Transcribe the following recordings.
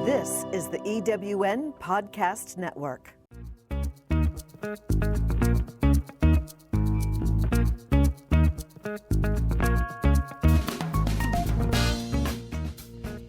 This is the EWN Podcast Network.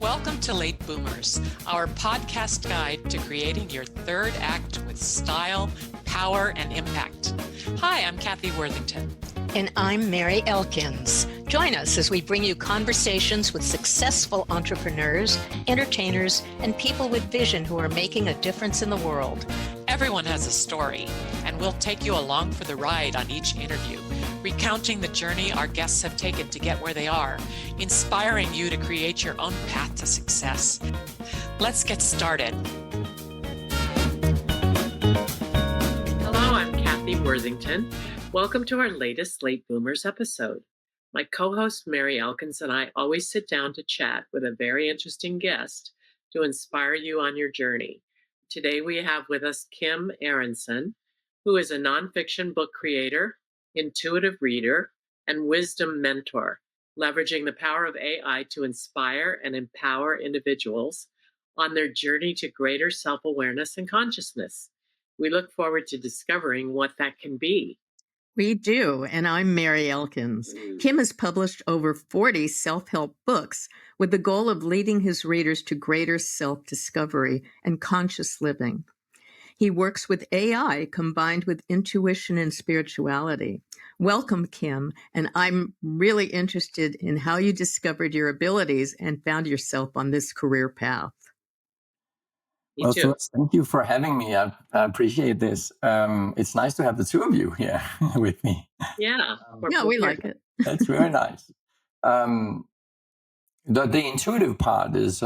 Welcome to Late Boomers, our podcast guide to creating your third act with style, power, and impact. Hi, I'm Cathy Worthington. And I'm Mary Elkins. Join us as we bring you conversations with successful entrepreneurs, entertainers, and people with vision who are making a difference in the world. Everyone has a story, and we'll take you along for the ride on each interview, recounting the journey our guests have taken to get where they are, inspiring you to create your own path to success. Let's get started. Hello, I'm Cathy Worthington. Welcome to our latest Late Boomers episode. My co-host Mary Elkins and I always sit down to chat with a very interesting guest to inspire you on your journey. Today we have with us Kim Aronson, who is a nonfiction book creator, intuitive reader, and wisdom mentor, leveraging the power of AI to inspire and empower individuals on their journey to greater self-awareness and consciousness. We look forward to discovering what that can be. We do, and I'm Mary Elkins. Kim has published over 40 self-help books with the goal of leading his readers to greater self-discovery and conscious living. He works with AI combined with intuition and spirituality. Welcome, Kim, and I'm really interested in how you discovered your abilities and found yourself on this career path. Well, first, thank you for having me. I appreciate this. It's nice to have the two of you here with me. Yeah. We like it. That's very nice. The intuitive part is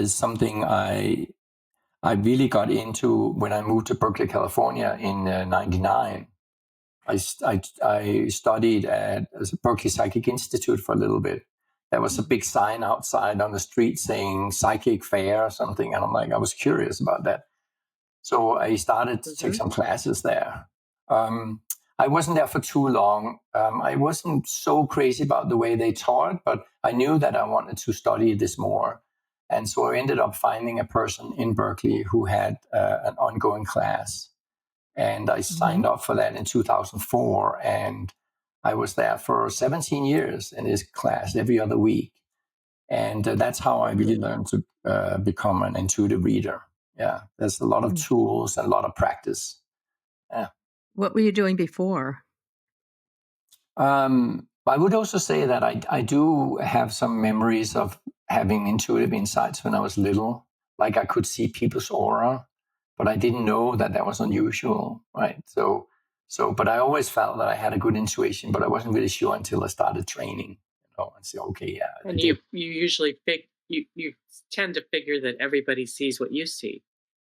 something I really got into when I moved to Berkeley, California in '99. I studied at the Berkeley Psychic Institute for a little bit. There was a big sign outside on the street saying psychic fair or something. And I was curious about that. So I started to take some classes there. I wasn't there for too long. I wasn't so crazy about the way they taught, but I knew that I wanted to study this more. And so I ended up finding a person in Berkeley who had an ongoing class. And I signed up for that in 2004. And I was there for 17 years in his class every other week. And that's how I really learned to become an intuitive reader. Yeah, there's a lot of tools and a lot of practice. Yeah. What were you doing before? I would also say that I do have some memories of having intuitive insights when I was little. Like I could see people's aura, but I didn't know that was unusual, right? But I always felt that I had a good intuition, but I wasn't really sure until I started training, and say, okay, yeah. And you usually you tend to figure that everybody sees what you see,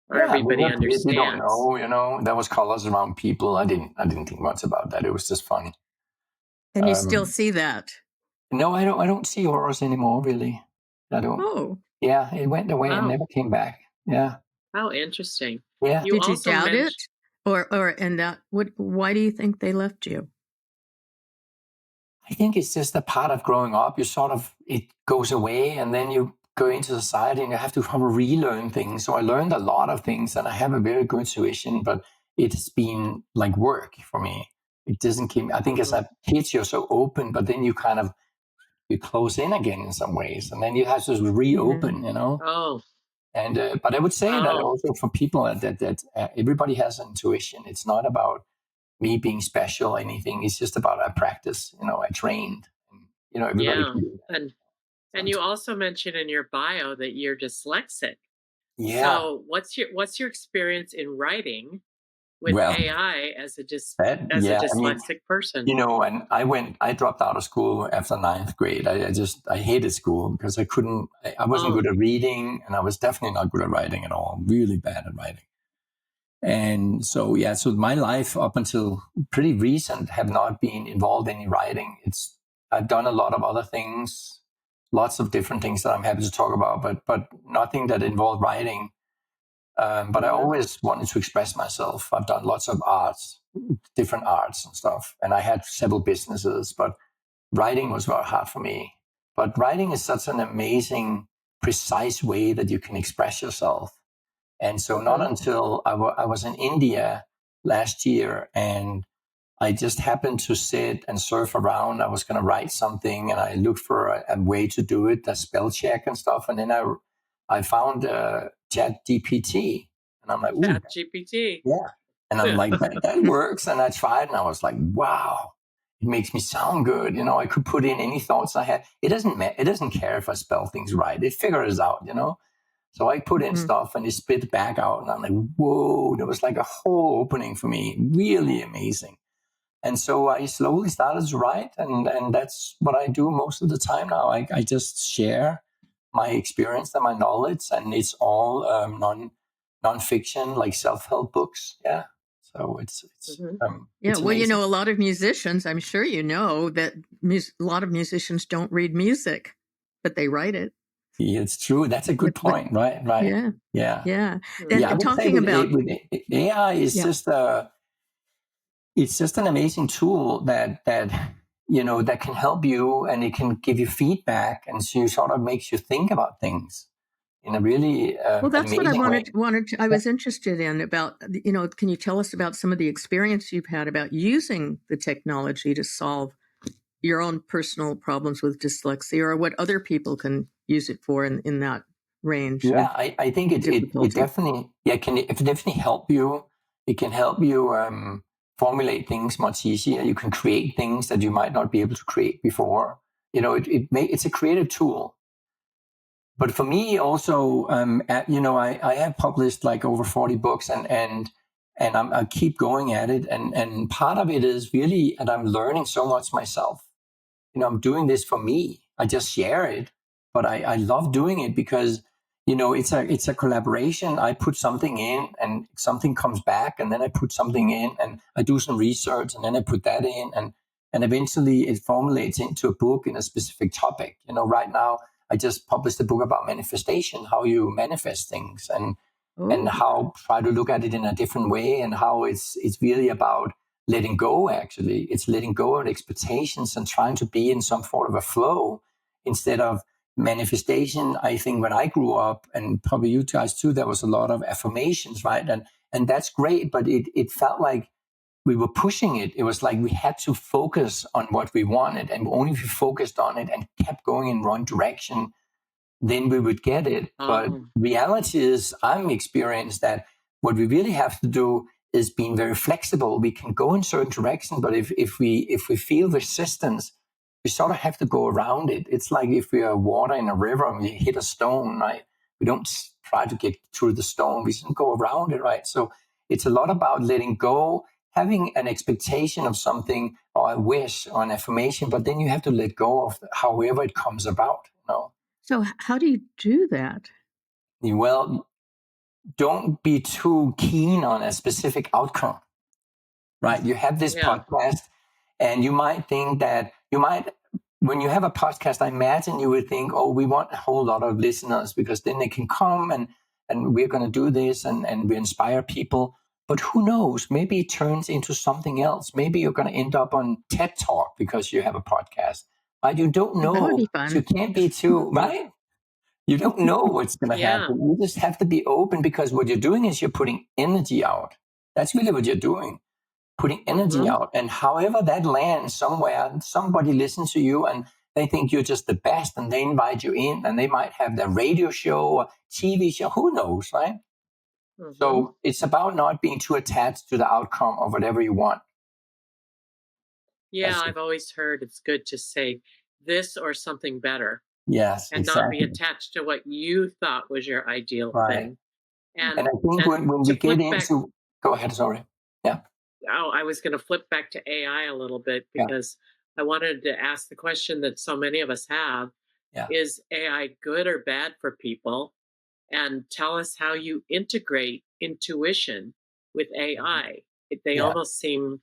or everybody understands. You don't know, there was colors around people. I didn't think much about that. It was just funny. And you still see that? No, I don't see auras anymore, really. I don't. Oh. Yeah, it went away and never came back. Yeah. How interesting. Yeah. Did you doubt it? Why do you think they left you? I think it's just a part of growing up. It goes away and then you go into society and you have to relearn things. So I learned a lot of things and I have a very good intuition, but it's been like work for me. It doesn't keep, I think as a kid, you're so open, but then you you close in again in some ways. And then you have to reopen, Oh. And but I would say that also for people that everybody has intuition. It's not about me being special or anything. It's just about I practice. I trained. Everybody can do that. And you also mentioned in your bio that you're dyslexic. Yeah. So what's your experience in writing with AI as a dyslexic person? And I dropped out of school after 9th grade. I hated school because I wasn't good at reading and I was definitely not good at writing at all. Really bad at writing. And so my life up until pretty recent have not been involved in any writing. I've done a lot of other things, lots of different things that I'm happy to talk about, but nothing that involved writing. But I always wanted to express myself. I've done lots of arts, different arts and stuff. And I had several businesses, but writing was very hard for me. But writing is such an amazing precise way that you can express yourself. And so not until I was in India last year, and I just happened to sit and surf around. I was going to write something, and I looked for a way to do it, a spell check and stuff. And then I found ChatGPT, and I'm like, ooh, ChatGPT. yeah. And I'm like, that works. And I tried, and I was like, wow, it makes me sound good. You know, I could put in any thoughts I had. It doesn't care if I spell things right. It figures it out, you know. So I put in stuff, and it spit back out, and I'm like, whoa, there was like a whole opening for me. Really amazing. And so I slowly started to write, and that's what I do most of the time now. I just share my experience and my knowledge, and it's all nonfiction, like self-help books. Yeah. So it's yeah. Well, amazing. a lot of musicians, I'm sure you know that a lot of musicians don't read music, but they write it. Yeah, it's true. That's a good point. Right. Yeah. Yeah. Yeah. Yeah. I would Talking say about with AI is just it's just an amazing tool that that can help you, and it can give you feedback, and so sort of makes you think about things in a really well, that's what I amazing way. I was interested in about, can you tell us about some of the experience you've had about using the technology to solve your own personal problems with dyslexia, or what other people can use it for in that range? Yeah, I think it definitely it can definitely help you. It can help you formulate things much easier. You can create things that you might not be able to create before. It's a creative tool. But for me also, I have published like over 40 books, and I keep going at it. And part of it is really, and I'm learning so much myself. I'm doing this for me. I just share it, but I love doing it because, it's a collaboration. I put something in and something comes back, and then I put something in and I do some research, and then I put that in, and eventually it formulates into a book in a specific topic. Right now I just published a book about manifestation, how you manifest things, and how try to look at it in a different way, and how it's really about letting go. Actually, it's letting go of expectations and trying to be in some sort of a flow instead of manifestation. I think when I grew up, and probably you guys too, there was a lot of affirmations, right? And that's great, but it felt like we were pushing it. It was like we had to focus on what we wanted, and only if we focused on it and kept going in one direction, then we would get it. But reality is, I'm experienced that what we really have to do is being very flexible. We can go in certain directions, but if we feel resistance, we sort of have to go around it. It's like if we are water in a river and we hit a stone, right? We don't try to get through the stone. We just go around it, right? So it's a lot about letting go, having an expectation of something, or a wish or an affirmation, but then you have to let go of however it comes about. So how do you do that? Well, don't be too keen on a specific outcome, right? You have this podcast, and you might think that when you have a podcast, I imagine you would think, oh, we want a whole lot of listeners because then they can come and we're going to do this and we inspire people. But who knows? Maybe it turns into something else. Maybe you're going to end up on TED Talk because you have a podcast. Right? You don't know. That would be fun. So you can't be too, right? You don't know what's going to happen. You just have to be open, because what you're doing is you're putting energy out. That's really what you're doing, putting energy out. And however that lands somewhere, somebody listens to you and they think you're just the best, and they invite you in, and they might have their radio show or TV show. Who knows, right? So it's about not being too attached to the outcome of whatever you want. Yeah, I've always heard it's good to say this or something better. Yes, and exactly. not be attached to what you thought was your ideal thing. And I think when we get into, go ahead, sorry. Yeah. Oh, I was going to flip back to AI a little bit, because I wanted to ask the question that so many of us have. Is AI good or bad for people? And tell us how you integrate intuition with AI. They almost seem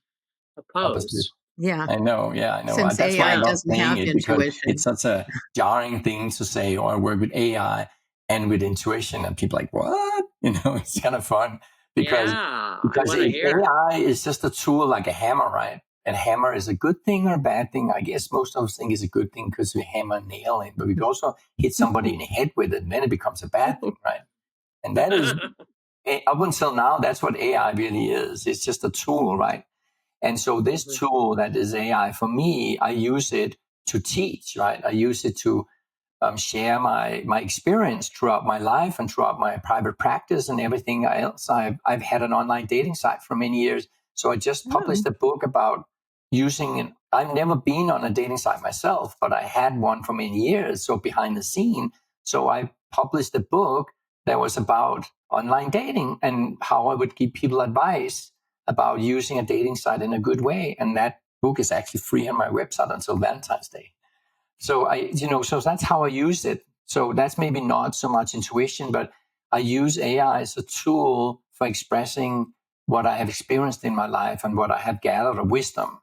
opposed. Yeah, I know. Yeah, I know. Since That's AI why I love doesn't have saying it, intuition. because it's such a jarring thing to say, or I work with AI and with intuition, and people are like, what? It's kind of fun because AI is just a tool, like a hammer, right? And hammer is a good thing or a bad thing? I guess most of us think it's a good thing because we hammer a nail in, but we can also hit somebody in the head with it, and then it becomes a bad thing, right? And that is, up until now, that's what AI really is. It's just a tool, right? And so this tool that is AI, for me, I use it to teach, right? I use it to share my experience throughout my life and throughout my private practice and everything else. I've had an online dating site for many years. So I just published a book about using it. I've never been on a dating site myself, but I had one for many years, so behind the scene. So I published a book that was about online dating and how I would give people advice about using a dating site in a good way. And that book is actually free on my website until Valentine's Day. So so that's how I use it. So that's maybe not so much intuition, but I use AI as a tool for expressing what I have experienced in my life and what I have gathered of wisdom.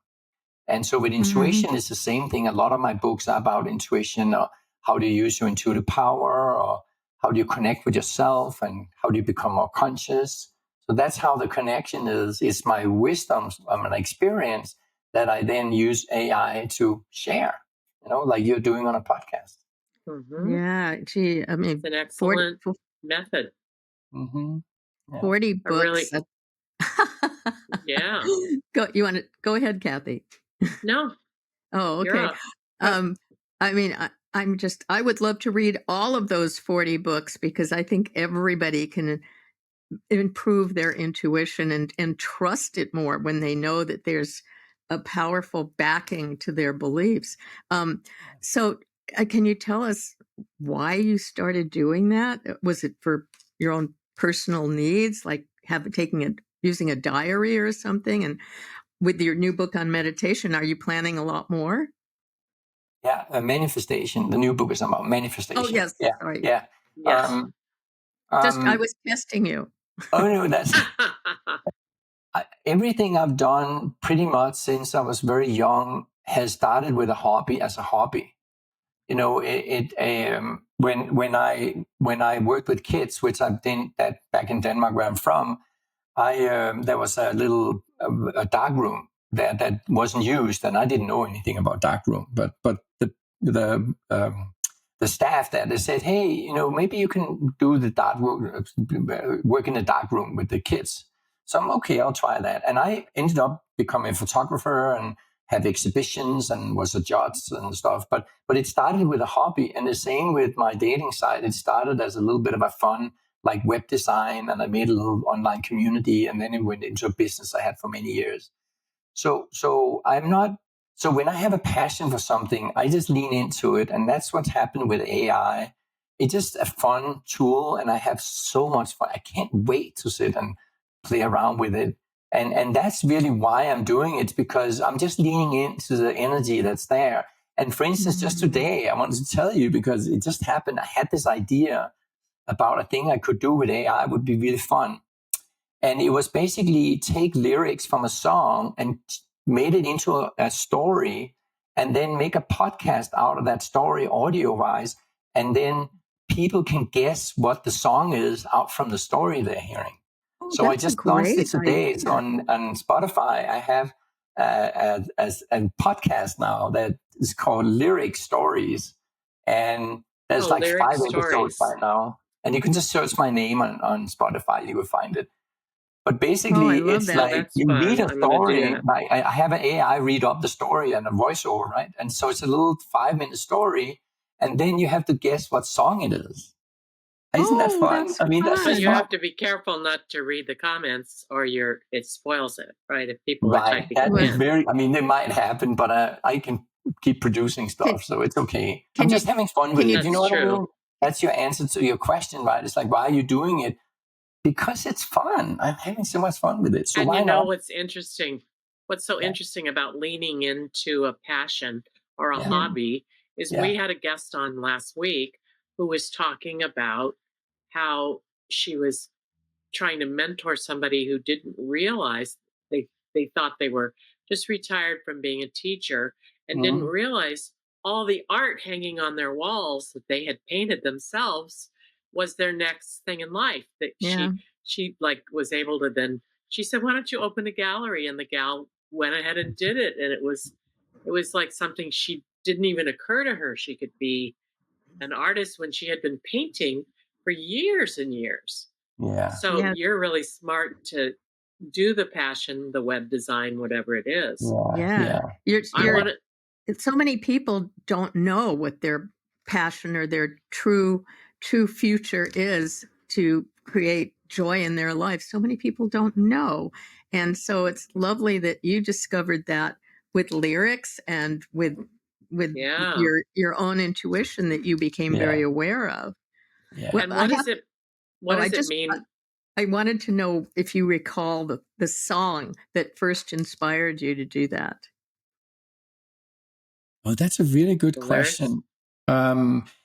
And so with intuition, it's the same thing. A lot of my books are about intuition, or how do you use your intuitive power, or how do you connect with yourself, and how do you become more conscious. So that's how the connection is. It's my wisdom and experience that I then use AI to share, like you're doing on a podcast. Yeah, gee, I mean, It's an excellent 40, method. Yeah. 40 books. Yeah. You want to go ahead, Cathy? No. Oh, You're okay. up. I mean, I would love to read all of those 40 books because I think everybody can improve their intuition and trust it more when they know that there's a powerful backing to their beliefs. So can you tell us why you started doing that? Was it for your own personal needs, like using a diary or something? And with your new book on meditation, are you planning a lot more? Yeah, manifestation. The new book is about manifestation. Oh, yes. Yeah. Sorry. Yeah. Yes. I was testing you. Oh, no, that's everything I've done pretty much since I was very young has started with a hobby as a hobby. When I worked with kids, which I've done that back in Denmark where I'm from, there was a little a dark room that wasn't used, and I didn't know anything about dark room, but the staff there, they said, hey, maybe you can do the dark room, work in the dark room with the kids. So I'm okay, I'll try that. And I ended up becoming a photographer and had exhibitions and was a judge and stuff. But it started with a hobby, and the same with my dating site. It started as a little bit of a fun, like web design, and I made a little online community, and then it went into a business I had for many years. So I'm not. So when I have a passion for something, I just lean into it, and that's what's happened with AI. It's just a fun tool, and I have so much fun. I can't wait to sit and play around with it. And that's really why I'm doing it, because I'm just leaning into the energy that's there. And for instance, just today, I wanted to tell you, because it just happened. I had this idea about a thing I could do with AI would be really fun. And it was basically take lyrics from a song and made it into a story, and then make a podcast out of that story audio-wise. And then people can guess what the song is out from the story they're hearing. Oh, So I that's a just launched it great today. It's idea. on Spotify. I have a podcast now that is called Lyric Stories. And there's like Lyric 5 episodes stories. by now. And you can just search my name on Spotify. You will find it. But Oh, I basically, love it's that. like That's you read fun. a I'm going to do story. that. Like I have an AI read up the story and a voiceover, right? And so it's a little 5-minute story, and then you have to guess what song it is. Isn't that Oh, fun? that's I mean, that's But just fun. you fun. have to be careful not to read the comments, or it spoils it, right? If people are Right. typing That it is in. very, I mean, it might happen, but I can keep producing Can, stuff, so it's okay. I'm can you just having fun with can you it. You know That's what I true. mean? That's your answer to your question, right? It's like, why are you doing it? Because it's fun. I'm having so much fun with it. So And why not? what's interesting? What's so Yeah. interesting about leaning into a passion or a Yeah. hobby is Yeah. we had a guest on last week who was talking about how she was trying to mentor somebody who didn't realize they thought they were just retired from being a teacher, and didn't Mhm. realize all the art hanging on their walls that they had painted themselves was their next thing in life. That yeah. she like was able to then, she said, why don't you open a gallery? And the went ahead and did it. And it was like something she didn't even occur to her she could be an artist when she had been painting for years and years. Yeah. So Yeah. you're really smart to do the passion, the web design, whatever it is. Yeah. I You're want to, so many people don't know what their passion or their true future is to create joy in their life. So many people don't know. And so it's lovely that you discovered that with lyrics and with yeah. your own intuition that you became very aware of. Yeah. Well, And I what have does it, what I does it just mean? I wanted to know if you recall the song that first inspired you to do that. Oh, that's a really good The lyrics? question.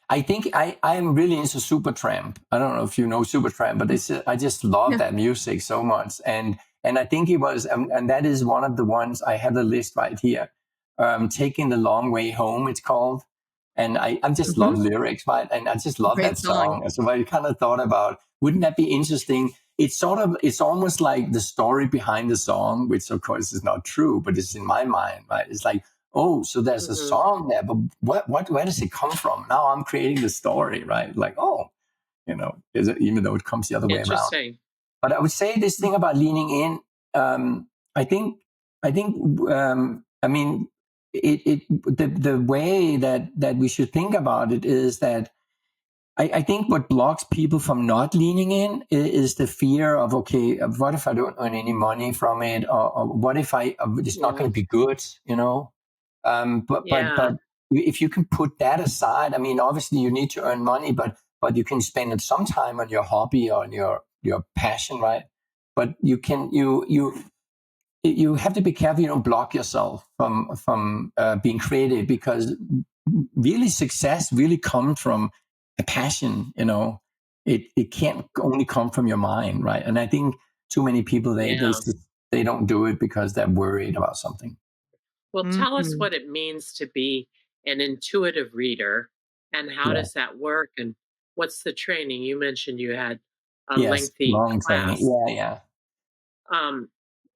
I think I'm really into Supertramp. I don't know if you know Supertramp, but I just love Yeah. that music so much. And I think it was, and that is one of the ones I have the list right here. Taking the Long Way Home, it's called. And I just love lyrics, right? And I just love Great that song. song. So I kind of thought about, wouldn't that be interesting? It's almost like the story behind the song, which of course is not true, but it's in my mind, right? It's like, oh, so there's a song there, but where does it come from? Now I'm creating the story, right? Like, oh, even though it comes the other way around. Interesting. But I would say this thing about leaning in. I think, I mean, the way that we should think about it is that I think what blocks people from not leaning in is the fear of, okay, what if I don't earn any money from it, or what if it's not going to be good, But Yeah. if you can put that aside, I mean, obviously you need to earn money, but you can spend some time on your hobby or on your passion, right? But you have to be careful you don't block yourself from being creative, because really success really comes from a passion. It can't only come from your mind, right? And I think too many people Yeah. they don't do it because they're worried about something. Well, tell us Mhm. what it means to be an intuitive reader and how Yeah. does that work and what's the training? You mentioned you had a Yes, lengthy long training. class. Yeah. Um,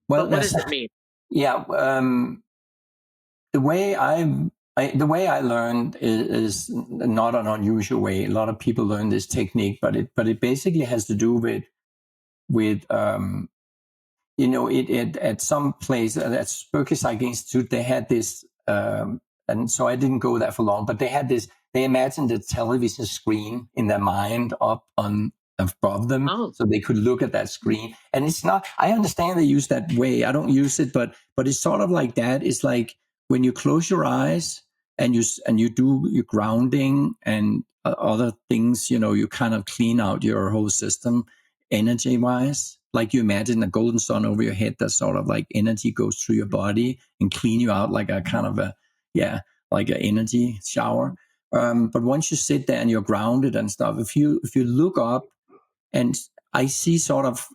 Well, but what that's does it mean? yeah. The way I learned is not an unusual way. A lot of people learn this technique, but it basically has to do with it at some place at Berkeley Psychic Institute. They had this, and so I didn't go there for long. But they had this. They imagined a television screen in their mind up on above them, Oh, so they could look at that screen. And it's not. I understand they use that way. I don't use it, but it's sort of like that. It's like when you close your eyes and you do your grounding and other things. You kind of clean out your whole system energy wise. Like you imagine a golden sun over your head, that sort of like energy goes through your body and clean you out like a kind of like an energy shower. But once you sit there and you're grounded and stuff, if you look up, and I see sort of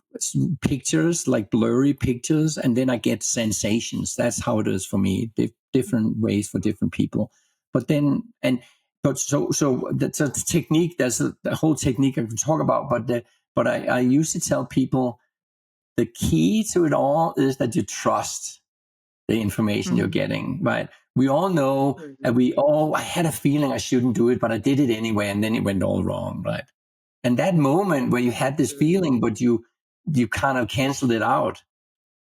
pictures, like blurry pictures, and then I get sensations. That's how it is for me. Different ways for different people. But then so that's a technique. There's the whole technique I can talk about. But I used to tell people the key to it all is that you trust the information you're getting, right? We all know, and I had a feeling I shouldn't do it, but I did it anyway, and then it went all wrong, right? And that moment where you had this feeling, but you kind of canceled it out,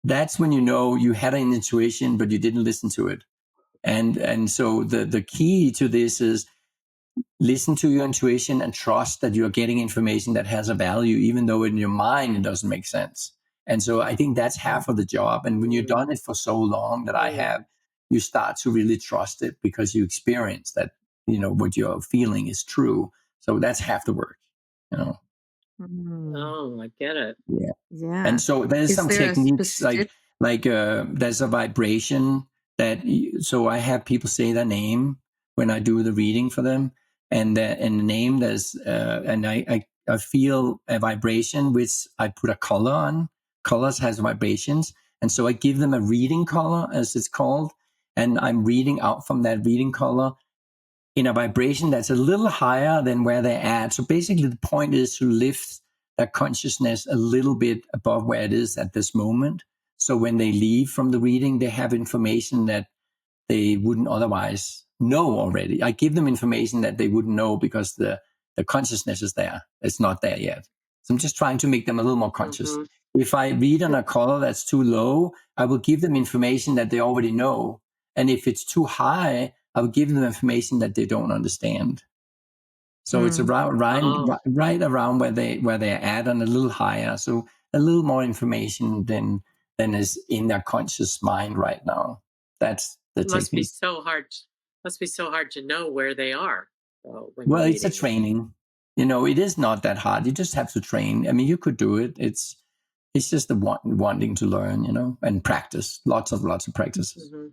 that's when you know you had an intuition, but you didn't listen to it. And so the key to this is listen to your intuition and trust that you're getting information that has a value, even though in your mind it doesn't make sense. And so I think that's half of the job. And when you've done it for so long that I have, you start to really trust it because you experience that, what you're feeling is true. So that's half the work, you know. oh, I get it. Yeah. Yeah. And so there's Is some there a techniques specific? there's a vibration so I have people say their name when I do the reading for them, and the name there's and I feel a vibration which I put a color on. Colors has vibrations, and so I give them a reading color, as it's called, and I'm reading out from that reading color in a vibration that's a little higher than where they're at. So basically the point is to lift that consciousness a little bit above where it is at this moment. So when they leave from the reading, they have information that they wouldn't otherwise know already. I give them information that they wouldn't know because the consciousness is there. It's not there yet. So I'm just trying to make them a little more conscious. If I read on a color that's too low, I will give them information that they already know. And if it's too high, I will give them information that they don't understand. So it's around right around where they're at and a little higher. So a little more information than is in their conscious mind right now. That's the It must be technique. so hard. Must be so hard to know where they are. When Well, you're it's a reading. training. It is not that hard. You just have to train. I mean, you could do it. It's just the wanting to learn, and practice. Lots of practices. Mm-hmm.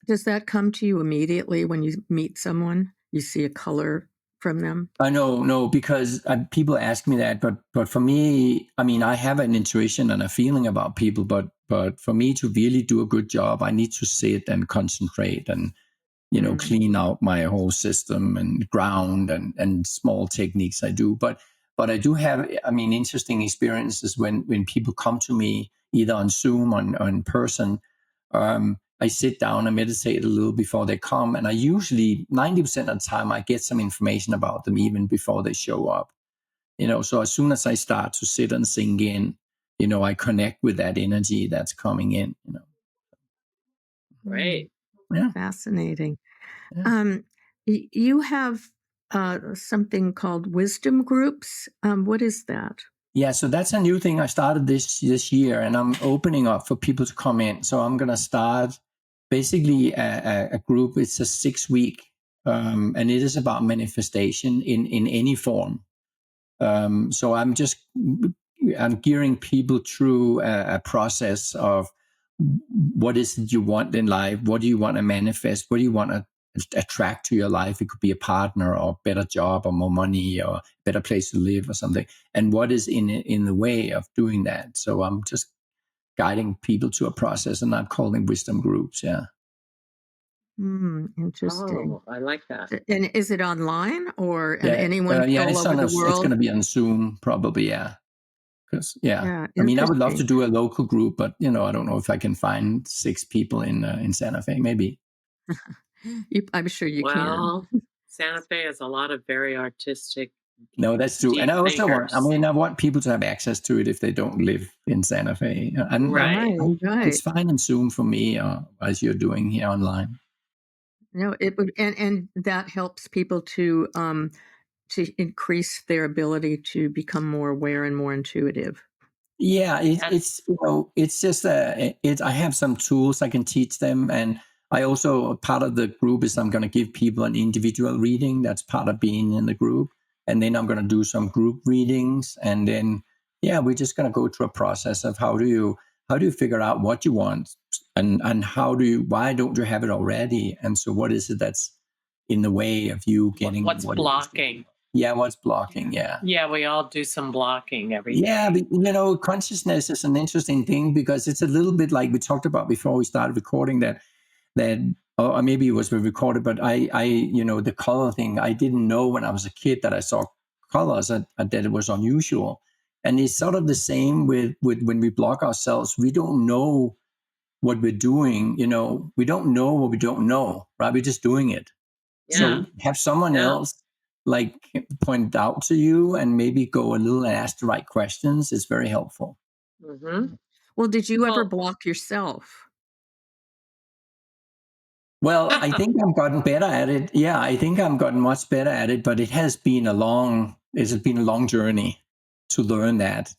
Does that come to you immediately when you meet someone? You see a color from them? I know, no, because people ask me that, but for me, I mean, I have an intuition and a feeling about people, but for me to really do a good job, I need to sit and concentrate and clean out my whole system and ground and small techniques I do. But I do have, I mean, interesting experiences when people come to me either on Zoom or in person. I sit down and meditate a little before they come. And I usually, 90% of the time, I get some information about them even before they show up. So as soon as I start to sit and sink in, I connect with that energy that's coming in. Great. Yeah. Fascinating. Yeah. You have something called wisdom groups. What is that? Yeah, so that's a new thing I started this year, and I'm opening up for people to come in. So I'm going to start basically a group. It's a 6-week, and it is about manifestation in any form. So I'm gearing people through a process of what is it you want in life? What do you want to manifest? What do you want to attract to your life? It could be a partner or a better job or more money or a better place to live or something. And what is in the way of doing that? So I'm just guiding people to a process, and I'm calling wisdom groups. Yeah. Interesting. Oh, I like that. And is it online or anyone it's all over the It's world? going to be on Zoom probably. Yeah. I mean, I would love to interesting. do a local group, but I don't know if I can find 6 people in Santa Fe. Maybe. I'm sure you can. Well, Santa Fe has a lot of very artistic. No, that's true. And I also want people to have access to it if they don't live in Santa Fe. And Right. It's fine in Zoom for me, as you're doing here online. No, it would, and that helps people to increase their ability to become more aware and more intuitive. Yeah, it's it's just I have some tools I can teach them, and I also, part of the group is I'm going to give people an individual reading. That's part of being in the group, and then I'm going to do some group readings, and then we're just going to go through a process of how do you figure out what you want, and why don't you have it already, and so what is it that's in the way of you getting what's blocking? Yeah, what's blocking? Yeah. Yeah, we all do some blocking every day. Yeah, but consciousness is an interesting thing because it's a little bit like we talked about before we started recording that or maybe it was recorded, but I the color thing, I didn't know when I was a kid that I saw colors that it was unusual. And it's sort of the same with when we block ourselves. We don't know what we're doing, we don't know what we don't know, right? We're just doing it. Yeah. So have someone else like point out to you and maybe go a little and ask the right questions is very helpful. Mm-hmm. Well, did you ever block yourself? Well, I think I've gotten better at it. Yeah, I think I've gotten much better at it, but it has been a long journey to learn that,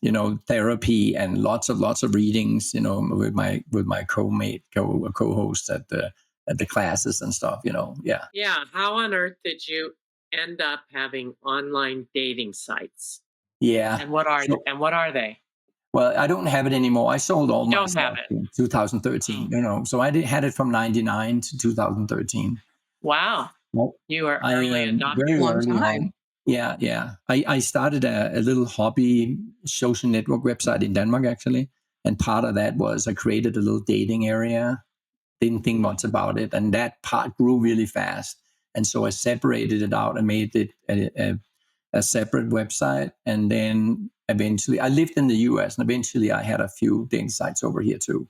therapy and lots of readings, with my co-host at the classes and stuff, Yeah. Yeah. How on earth did you end up having online dating sites? Yeah. And what are they? Well, I don't have it anymore. I sold all my stuff have it. in 2013, so I had it from 99 to 2013. Wow. Well, You are early adopter. very Long early time. on. Yeah. I started a little hobby social network website in Denmark, actually. And part of that was I created a little dating area. Didn't think much about it. And that part grew really fast. And so I separated it out and made it a separate website. And then eventually, I lived in the US, and eventually I had a few dating sites over here too.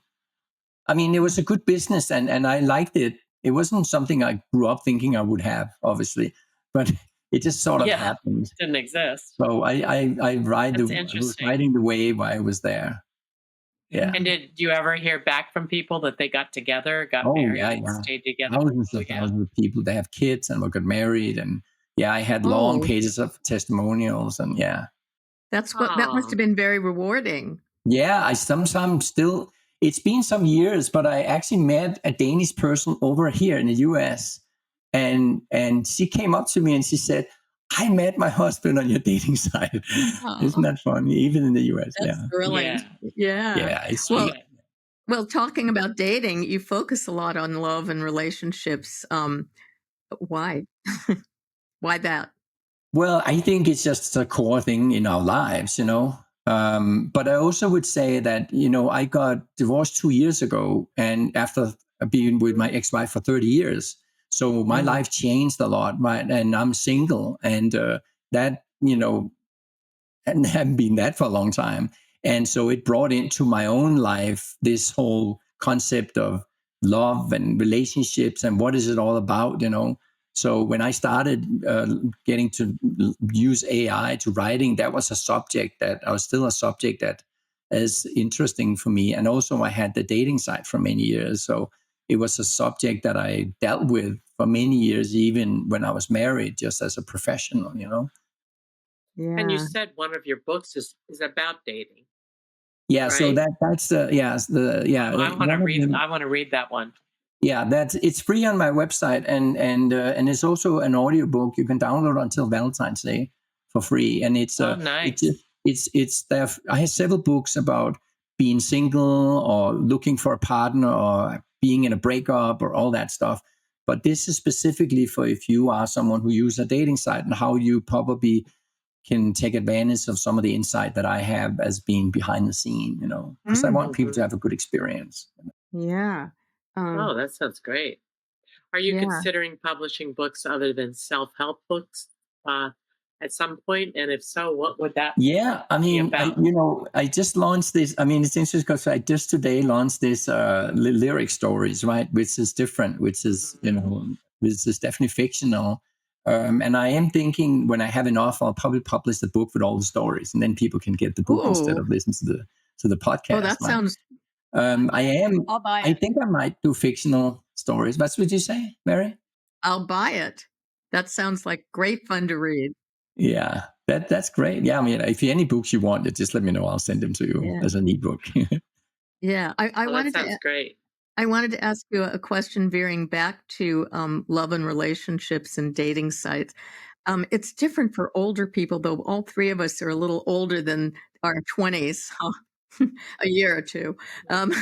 I mean, it was a good business, and I liked it. It wasn't something I grew up thinking I would have, obviously, but it just sort of Yeah, happened. didn't exist. So That's I was interesting. riding the wave while I was there. Yeah. And did you ever hear back from people that they got together, got Oh married, yeah, and yeah. stayed together? Thousands Oh of yeah. thousands of people. They have kids and got married, and yeah, I had long Oh, pages of testimonials, and yeah. that must have Oh, been very rewarding. Yeah, I sometimes still, it's been some years, but I actually met a Danish person over here in the US. And she came up to me and she said, I met my husband on your dating site. Isn't Oh, that funny? Even in the US. that's Yeah. thrilling. yeah. Yeah. Yeah, it's Well, sweet. Okay. talking about dating, you focus a lot on love and relationships. Why? Why that? Well, I think it's just a core thing in our lives, you know. But I also would say that, you know, I got divorced 2 years ago, and after being with my ex-wife for 30 years. So my Mm. life changed a lot, right? And I'm single, and that, you know, and haven't been that for a long time. And so it brought into my own life this whole concept of love and relationships and what is it all about, you know? So when I started getting to use AI to writing, that was a subject that I was still a subject that is interesting for me. And also I had the dating site for many years. So it was a subject that I dealt with for many years, even when I was married, just as a professional, you know? And you Yeah. said one of your books is about dating, Yeah, so right? that's I want to one of read. them. I want to read that one. Yeah, that's it's free on my website, and it's also an audiobook you can download until Valentine's Day for free. And Oh, it's nice. just it's there. I have several books about being single or looking for a partner or being in a breakup or all that stuff. But this is specifically for if you are someone who uses a dating site and how you probably can take advantage of some of the insight that I have as being behind the scene, you know, because I Mm. want people to Hmm. have a good experience. Yeah. Oh, Um, that sounds great. Are you yeah. considering publishing books other than self-help books uh, at some point? And if so, what would that Yeah, I be mean, about? I just launched this. I mean, it's interesting because I just today launched this lyric stories, right? Which is different, which is, you Mhm. know, which is definitely fictional. And I am thinking when I have enough, I'll probably publish the book with all the stories, and then people can get the book instead Ooh. of listen to the Oh, podcast, that right? sounds. I am. I'll buy I it. think I might do fictional stories. That's what you say, Mary? I'll buy it. That sounds like great fun to read. Yeah, that's great. Yeah, I mean, if you any books you want, just let me know. I'll send them to you Yeah. as an ebook. Yeah. Oh, that sounds great. I wanted to ask you a question veering back to love and relationships and dating sites. It's different for older people, though. All three of us are a little older than our 20s, a year or two, um,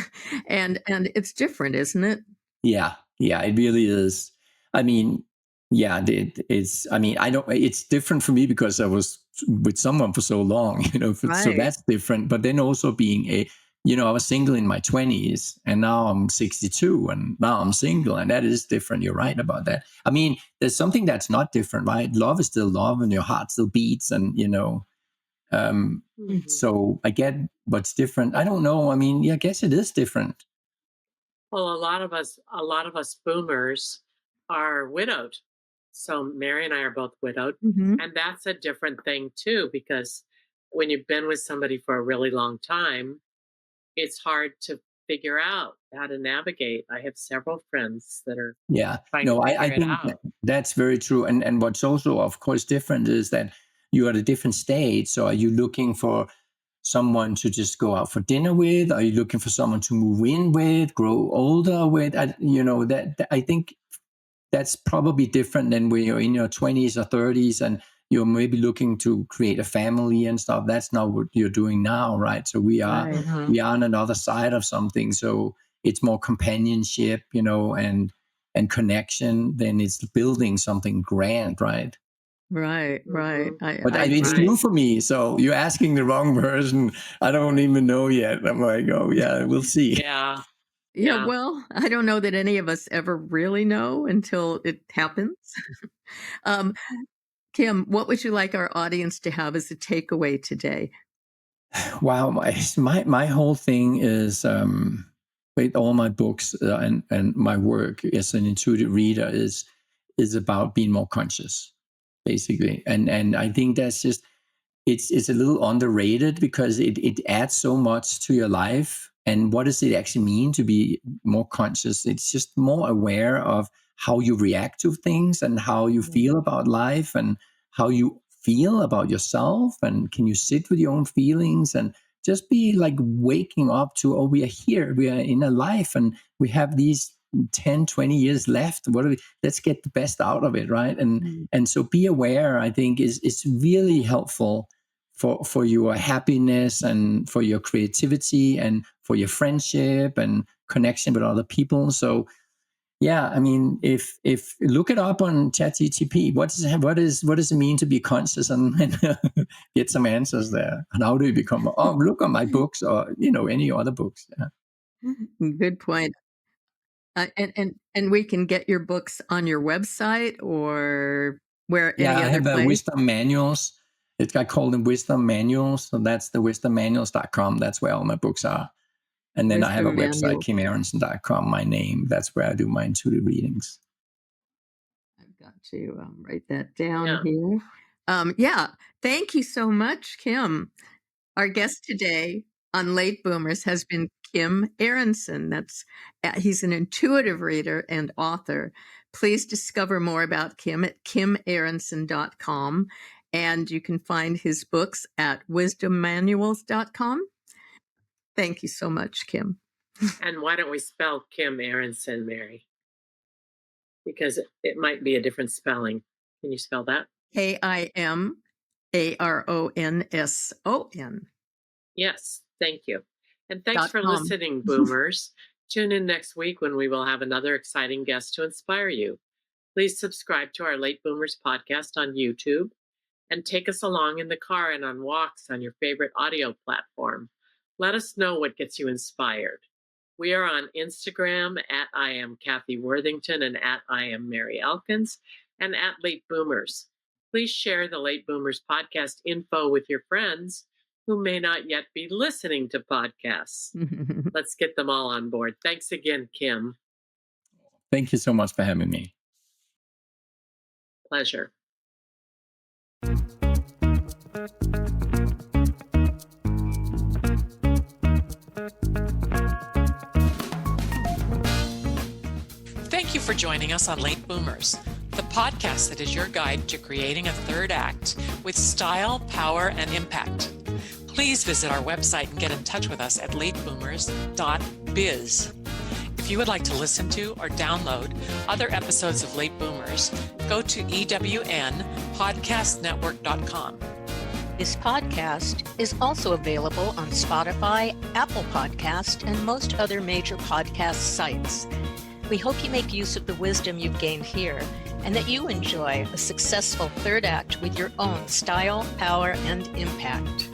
and it's different, isn't it? Yeah, yeah, it really is. I mean, yeah, it's. I mean, I don't. It's different for me because I was with someone for so long, you know. So Right. that's different. But then also being a, you know, I was single in my 20s, and now I'm 62, and now I'm single, and that is different. You're right about that. I mean, there's something that's not different, right? Love is still love, and your heart still beats, and you know. Um, Mhm. so I get what's different. I don't know. I mean, yeah, I guess it is different. Well, a lot of us boomers are widowed. So Mary and I are both widowed, Mhm. and that's a different thing too because when you've been with somebody for a really long time, it's hard to figure out how to navigate. I have several friends that are Yeah, trying to no, I figure it think out. that's very true. And what's also, of course, different is that you're at a different stage. So, are you looking for someone to just go out for dinner with? Are you looking for someone to move in with, grow older with? You know, I think that's probably different than when you're in your 20s or 30s and you're maybe looking to create a family and stuff. That's not what you're doing now, right? So Right. Hmm. we are on another side of something. So it's more companionship, you know, and connection than it's building something grand, right? Right. Right. Hmm. I It's agree. Right. new for me. So you're asking the wrong person. I don't even know yet. I'm like, oh yeah, we'll see. Yeah. Yeah. Yeah. Well, I don't know that any of us ever really know until it happens. um, Kim, what would you like our audience to have as a takeaway today? Wow, my whole thing is with all my books and my work as an intuitive reader is about being more conscious, basically. And I think that's just, it's a little underrated because it adds so much to your life. And what does it actually mean to be more conscious? It's just more aware of how you react to things and how you feel about life and how you feel about yourself. And can you sit with your own feelings and just be like waking up to, oh, we are here, we are in a life, and we have these 10, 20 years left. Let's get the best out of it, right? And so be aware, I think, is really helpful for your happiness and for your creativity and for your friendship and connection with other people. So yeah, I mean, if look it up on ChatGPT, what does it mean to be conscious, and get some answers there. And how do you become? Oh, look on my books, or any other books. Yeah. Good point. And we can get your books on your website or where Yeah, any I other have place. wisdom manuals. I call them wisdom manuals. So that's the wisdommanuals.com. That's where all my books are. And then I have a Wisdom website, manual. kimaronson.com, my name. That's where I do my intuitive readings. I've got to write that down Yeah. here. Yeah, thank you so much, Kim. Our guest today on Late Boomers has been Kim Aronson. He's an intuitive reader and author. Please discover more about Kim at kimaronson.com, and you can find his books at wisdommanuals.com. Thank you so much, Kim. And why don't we spell Kim Aronson, Mary? Because it might be a different spelling. Can you spell that? KIMARONSON. Yes, thank you. And thanks for .com. listening, Boomers. Tune in next week when we will have another exciting guest to inspire you. Please subscribe to our Late Boomers podcast on YouTube and take us along in the car and on walks on your favorite audio platform. Let us know what gets you inspired. We are on Instagram at I am Cathy Worthington and at I am Mary Elkins and at Late Boomers. Please share the Late Boomers podcast info with your friends who may not yet be listening to podcasts. Let's get them all on board. Thanks again, Kim. Thank you so much for having me. Pleasure. Thank you for joining us on Late Boomers, the podcast that is your guide to creating a third act with style, power, and impact. Please visit our website and get in touch with us at lateboomers.biz. If you would like to listen to or download other episodes of Late Boomers, go to ewnpodcastnetwork.com. This podcast is also available on Spotify, Apple Podcast, and most other major podcast sites. We hope you make use of the wisdom you've gained here and that you enjoy a successful third act with your own style, power, and impact.